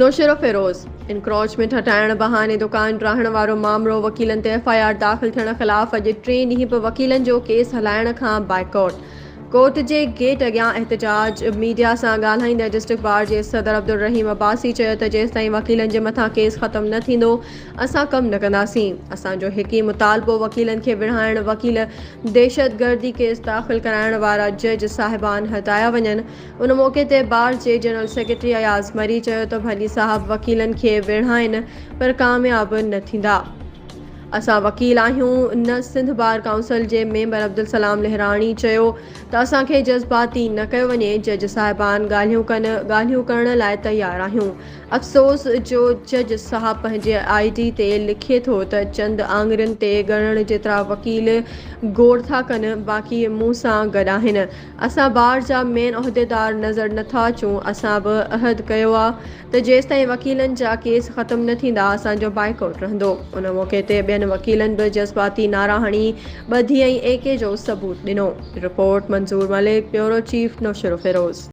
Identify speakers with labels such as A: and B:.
A: नौशेरो Firoz encroachment हटाइण बहाने दुकान रहण वारो मामलो वकीलनि ते एफआईआर दाख़िल थियण ख़िलाफ़ अॼु 3 ॾींहं बि वकीलनि जो केस हलाइण खां बाइकॉट। कोर्ट जे गेट अॻियां एहतजाज। मीडिया सां ॻाल्हाईंदे डिस्ट्रिक्ट बार जे सदर अब्दुल रहीम अब्बासी चयो त जेसिताईं वकीलनि जे मथां केस ख़तमु न थींदो असां कमु न कंदासीं। असांजो हिकु ई मुतालबो वकीलनि खे विढ़ाइण वकील दहशतगर्दी केस दाख़िल कराइण वारा जज साहिबान हटाया वञनि। उन मौक़े ते बार जे जनरल सेक्रेटरी अयाज़ मरी चयो त भली साहब वकीलनि खे विढ़ाइनि पर कामयाब न थींदा। असां वकील आहियूं। न सिंध बार काउंसिल जे मेंबर अब्दुल सलाम लहराणी चयो त असांखे जज़्बाती न कयो वञे। जज साहिबान ॻाल्हियूं करण लाइ तयारु आहियूं। अफ़सोस जो जज साहब पंहिंजे ID ते लिखे थो त चंद आङुरियुनि ते ॻणण जेतिरा वकील गोड़ था कनि बाक़ी मूं सां गॾु आहिनि। असां बार जा मेन उहिदेदार नज़र नथा अचूं। असां बि अहद कयो आहे त जेसिताईं वकीलनि जा केस ख़तमु न थींदा असांजो बाइकॉट रहंदो। उन मौक़े ते ॿियनि वकीलनि बि जज़्बाती नारा हणी ॿधी ऐं AK जो सबूत ॾिनो। रिपोर्ट मंज़ूर मलिक, ब्यूरो चीफ, नौशेरो फिरोज़।